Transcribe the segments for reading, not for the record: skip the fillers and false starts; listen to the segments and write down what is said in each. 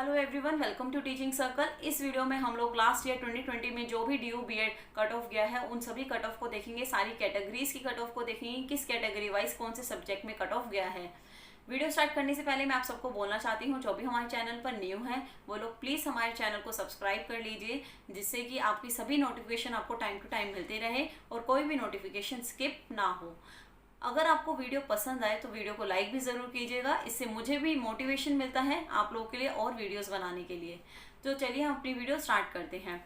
Hello everyone, welcome to teaching circle. इस video में हम लोग लास्ट ईयर 2020 में जो भी DU BEd कट ऑफ गया है उन सभी कट ऑफ को देखेंगे। सारी कैटेगरीज की कट ऑफ को देखेंगे, किस कैटेगरी वाइज कौन से सब्जेक्ट में कट ऑफ गया है। वीडियो स्टार्ट करने से पहले मैं आप सबको बोलना चाहती हूँ, जो भी हमारे चैनल पर न्यू है वो लोग प्लीज़ हमारे चैनल को सब्सक्राइब कर लीजिए, जिससे कि आपकी सभी नोटिफिकेशन आपको टाइम टू टाइम मिलते रहे और कोई भी नोटिफिकेशन स्किप ना हो। अगर आपको वीडियो पसंद आए तो वीडियो को लाइक भी ज़रूर कीजिएगा, इससे मुझे भी मोटिवेशन मिलता है आप लोगों के लिए और वीडियोस बनाने के लिए। तो चलिए हम अपनी वीडियो स्टार्ट करते हैं।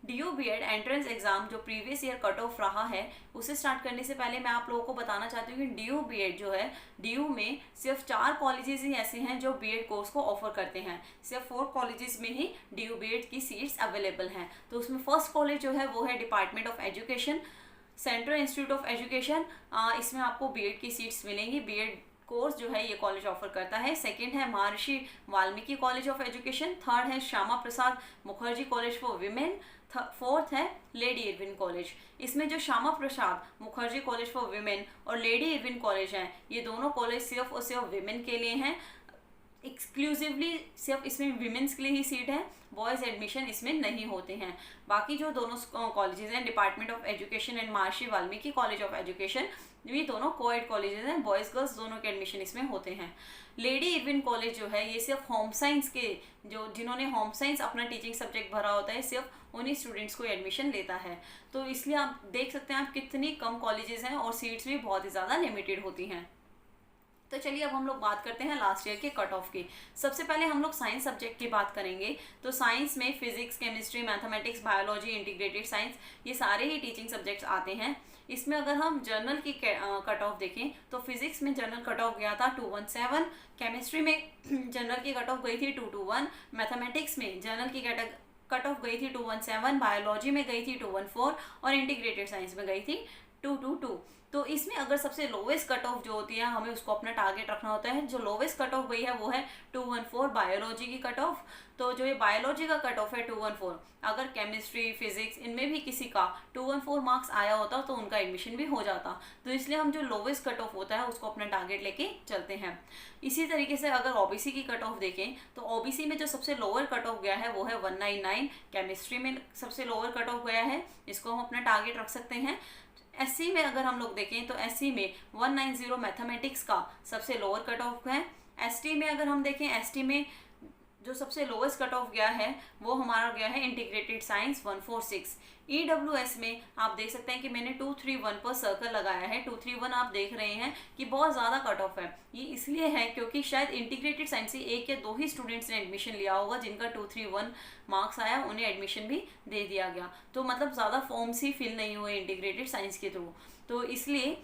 DU BEd एंट्रेंस एग्जाम जो प्रीवियस ईयर कट ऑफ रहा है उसे स्टार्ट करने से पहले मैं आप लोगों को बताना चाहती हूँ कि DU BEd जो है, DU में सिर्फ 4 कॉलेजेस ही ऐसे हैं जो BEd कोर्स को ऑफर करते हैं। सिर्फ 4 कॉलेजेस में ही DU BEd की सीट्स अवेलेबल हैं। तो उसमें फर्स्ट कॉलेज जो है वो है department of education, central institute of education. इसमें आपको BEd की सीट्स मिलेंगी। BEd कोर्स जो है ये कॉलेज ऑफर करता है। सेकंड है Maharshi Valmiki college of education. Third है Shyama Prasad Mukherjee college for women. Fourth है लेडी इरविन कॉलेज। इसमें जो Shyama Prasad Mukherjee college for women और लेडी इरविन कॉलेज हैं, ये दोनों कॉलेज सिर्फ और सिर्फ विमेन के लिए हैं। एक्सक्लूसिवली सिर्फ इसमें विमेंस के लिए ही सीट है, बॉयज़ एडमिशन इसमें नहीं होते हैं। बाकी जो दोनों कॉलेजेस हैं, department of education and Maharshi Valmiki college of education, ये दोनों कोएड कॉलेजेस हैं, बॉयज़ गर्ल्स दोनों के एडमिशन इसमें होते हैं। लेडी इरविन कॉलेज जो है ये सिर्फ होम साइंस के, जो जिन्होंने होम साइंस अपना टीचिंग सब्जेक्ट भरा होता है, सिर्फ उन्हीं स्टूडेंट्स को एडमिशन लेता है। तो इसलिए आप देख सकते हैं आप कितनी कम कॉलेजेस हैं और सीट्स भी बहुत ही ज़्यादा लिमिटेड होती हैं। तो चलिए अब हम लोग बात करते हैं लास्ट ईयर के कट ऑफ की। सबसे पहले हम लोग साइंस सब्जेक्ट की बात करेंगे। तो साइंस में physics, chemistry, mathematics, biology, integrated science, ये सारे ही टीचिंग सब्जेक्ट्स आते हैं। इसमें अगर हम जर्नल की कट ऑफ देखें तो फिजिक्स में जनरल कट ऑफ गया था 217, केमिस्ट्री में जनरल की कट ऑफ गई थी 221, मैथमेटिक्स में जनरल की कट ऑफ गई थी 217, बायोलॉजी में गई थी 214 और इंटीग्रेटेड साइंस में गई थी 222। तो इसमें अगर सबसे लोवेस्ट कट ऑफ जो होती है हमें उसको अपना टारगेट रखना होता है। जो लोवेस्ट कट ऑफ गई है वो है 214 बायोलॉजी की कट ऑफ। तो जो ये बायोलॉजी का कट ऑफ है 214, अगर केमिस्ट्री, फिजिक्स इनमें भी किसी का 214 मार्क्स आया होता तो उनका एडमिशन भी हो जाता। तो इसलिए हम जो लोवेस्ट कट ऑफ होता है उसको अपना टारगेट लेके चलते हैं। इसी तरीके से अगर OBC की कट ऑफ देखें तो OBC में जो सबसे लोअर कट ऑफ गया है वो है 199। केमिस्ट्री में सबसे लोअर कट ऑफ गया है, इसको हम अपना टारगेट रख सकते हैं। SC में अगर हम लोग देखें तो SC में 190 मैथमेटिक्स का सबसे लोअर कट ऑफ है। ST में अगर हम देखें, ST में जो सबसे लोवेस्ट कट ऑफ गया है वो हमारा गया है इंटीग्रेटेड साइंस 146। EWS में आप देख सकते हैं कि मैंने 231 पर सर्कल लगाया है। 231 आप देख रहे हैं कि बहुत ज़्यादा कट ऑफ है। ये इसलिए है क्योंकि शायद इंटीग्रेटेड साइंस से 1 या 2 ही स्टूडेंट्स ने एडमिशन लिया होगा जिनका 231 मार्क्स आया, उन्हें एडमिशन भी दे दिया गया। तो मतलब ज़्यादा फॉर्म्स ही फिल नहीं हुए इंटीग्रेटेड साइंस के थ्रू। तो इसलिए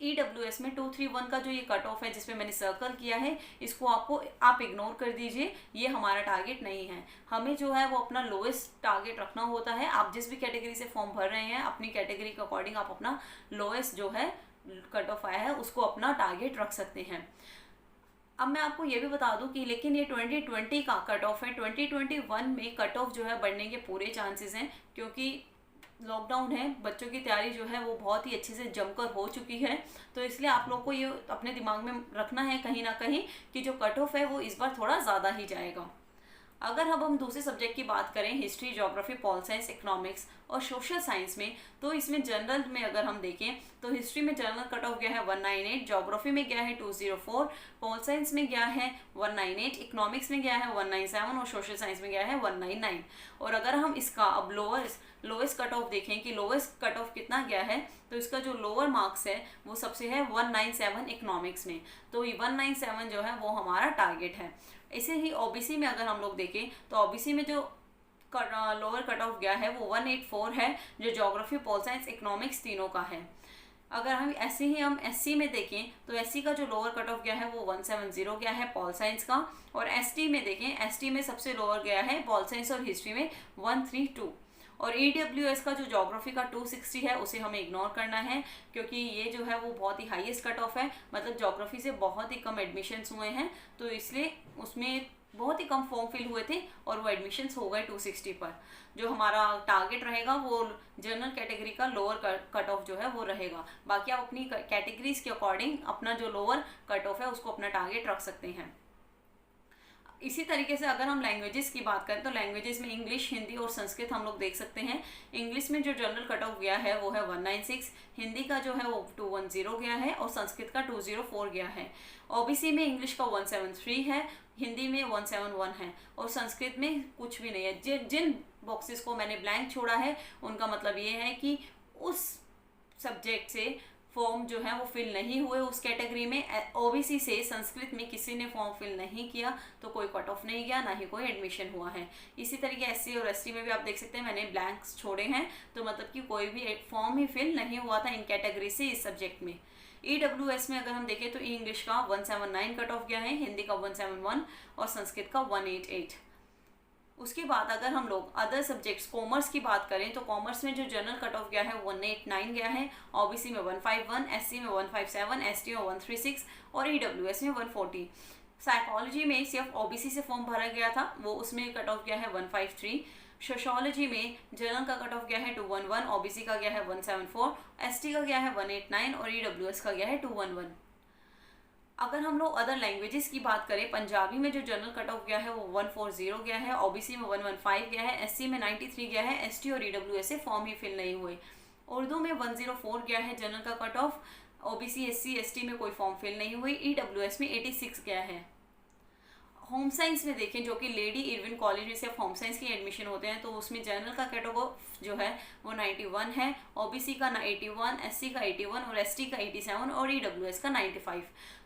EWS में 231 का जो ये कट ऑफ है जिसमें मैंने सर्कल किया है, इसको आप इग्नोर कर दीजिए, ये हमारा टारगेट नहीं है। हमें जो है वो अपना लोएस्ट टारगेट रखना होता है। आप जिस भी कैटेगरी से फॉर्म भर रहे हैं, अपनी कैटेगरी के अकॉर्डिंग आप अपना लोएस्ट जो है कट ऑफ आया है उसको अपना टारगेट रख सकते हैं। अब मैं आपको ये भी बता दूं कि लेकिन ये 2020 का कट ऑफ है। 2021 में कट ऑफ जो है बढ़ने के पूरे चांसेस हैं, क्योंकि लॉकडाउन है, बच्चों की तैयारी जो है वो बहुत ही अच्छे से जमकर हो चुकी है। तो इसलिए आप लोग को ये अपने दिमाग में रखना है कहीं ना कहीं कि जो कट ऑफ है वो इस बार थोड़ा ज़्यादा ही जाएगा। अगर अब हम दूसरे सब्जेक्ट की बात करें, history, geography, pol science, economics और सोशल साइंस में, तो इसमें जनरल में अगर हम देखें तो हिस्ट्री में जनरल कट ऑफ गया है 198, ज्योग्राफी में गया है 204, पॉल साइंस में गया है 198, इकोनॉमिक्स में गया है 197 और सोशल साइंस में गया है 199। और अगर हम इसका अब लोवेस्ट कट ऑफ देखें कि लोवेस्ट कट ऑफ कितना गया है, तो इसका जो लोअर मार्क्स है वो सबसे है 197 इकोनॉमिक्स में। तो 197 जो है वो हमारा टारगेट है। इसे ही OBC में अगर हम लोग देखें तो OBC में जो लोअर कट ऑफ गया है वो 184 है, जो ज्योग्राफी, पॉल साइंस, इकोनॉमिक्स तीनों का है। अगर हम ऐसे ही हम SC में देखें तो SC का जो लोअर कट ऑफ गया है वो 170 गया है पॉल साइंस का। और ST में देखें, ST में सबसे लोअर गया है पॉल साइंस और हिस्ट्री में 132। और EWS का जो ज्योग्राफी का 260 है उसे हमें इग्नोर करना है, क्योंकि ये जो है वो बहुत ही हाईएस्ट कट ऑफ है। मतलब ज्योग्राफी से बहुत ही कम एडमिशन्स हुए हैं, तो इसलिए उसमें बहुत ही कम फॉर्म फिल हुए थे और वो एडमिशन्स हो गए 260 पर। जो हमारा टारगेट रहेगा वो जनरल कैटेगरी का लोअर कट ऑफ जो है वो रहेगा। बाकी आप अपनी कैटेगरीज के अकॉर्डिंग अपना जो लोअर कट ऑफ है उसको अपना टारगेट रख सकते हैं। इसी तरीके से अगर हम लैंग्वेजेस की बात करें तो लैंग्वेजेस में इंग्लिश, हिंदी और संस्कृत हम लोग देख सकते हैं। इंग्लिश में जो जनरल कट ऑफ गया है वो है 196, हिंदी का जो है वो 210 गया है और संस्कृत का 204 गया है। ओबीसी में इंग्लिश का 173 है, हिंदी में 171 है और संस्कृत में कुछ भी नहीं है। जिन बॉक्सेस को मैंने ब्लैंक छोड़ा है उनका मतलब ये है कि उस सब्जेक्ट से फॉर्म जो है वो फिल नहीं हुए उस कैटेगरी में। ओबीसी से संस्कृत में किसी ने फॉर्म फिल नहीं किया तो कोई कट ऑफ नहीं गया, ना ही कोई एडमिशन हुआ है। इसी तरीके एससी और एसटी में भी आप देख सकते हैं मैंने ब्लैंक्स छोड़े हैं, तो मतलब कि कोई भी फॉर्म ही फिल नहीं हुआ था इन कैटेगरी से इस सब्जेक्ट में। ईडब्ल्यूएस में अगर हम देखें तो इंग्लिश का 179 कट ऑफ गया है, हिंदी का 171 और संस्कृत का 188। उसके बाद अगर हम लोग अदर सब्जेक्ट्स कॉमर्स की बात करें तो कॉमर्स में जो जनरल कट ऑफ गया है 189 गया है, ओबीसी में 151, एससी में 157, एसटी में 136 और ईडब्ल्यूएस में 140। साइकोलॉजी में सिर्फ ओबीसी से फॉर्म भरा गया था, वो उसमें कट ऑफ गया है 153। सोशियोलॉजी में जनरल का कट ऑफ गया है 211, ओबीसी का गया है 174, एसटी का गया है 189 और ईडब्ल्यूएस का गया है 211। अगर हम लोग अदर लैंग्वेजेस की बात करें, पंजाबी में जो जनरल कट ऑफ गया है वो 140 गया है, ओबीसी में 115 गया है, एससी में 93 गया है, एसटी और ईडब्ल्यूएस से फॉर्म ही फिल नहीं हुए। उर्दू में 104 गया है जनरल का cut off, OBC, SC, ST में कोई फॉर्म फिल नहीं हुई, ईडब्ल्यूएस में 86 गया है। होम साइंस में देखें जो कि लेडी इरविन कॉलेज में से होम साइंस की एडमिशन होते हैं तो उसमें जनरल का कट ऑफ जो है वो 91 है, ओबीसी का 81, एससी का 81 और एसटी का 87 और ईडब्ल्यूएस का 95।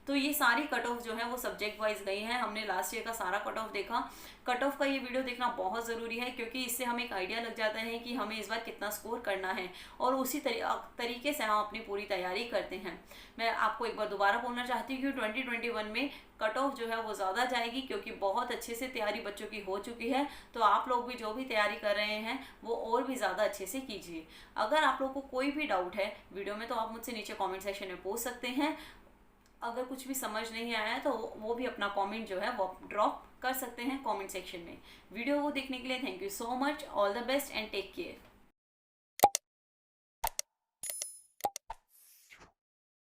तो ये सारी कट ऑफ जो है वो सब्जेक्ट वाइज गई हैं। हमने लास्ट ईयर का सारा कट ऑफ देखा। कट ऑफ का ये वीडियो देखना बहुत ज़रूरी है क्योंकि इससे हमें एक आइडिया लग जाता है कि हमें इस बार कितना स्कोर करना है और उसी तरीके से हम अपनी पूरी तैयारी करते हैं। मैं आपको एक बार दोबारा बोलना चाहती हूँ कि 2021 में कट ऑफ जो है वो ज़्यादा जाएगी क्योंकि बहुत अच्छे से तैयारी बच्चों की हो चुकी है। तो आप लोग भी जो भी तैयारी कर रहे हैं वो और भी ज़्यादा अच्छे से कीजिए। अगर आप लोग को कोई भी डाउट है वीडियो में तो आप मुझसे नीचे कमेंट सेक्शन में पूछ सकते हैं। अगर कुछ भी समझ नहीं आया है तो वो भी अपना कमेंट जो है वो ड्रॉप कर सकते हैं कमेंट सेक्शन में। वीडियो को देखने के लिए thank you so much. All the best and take care.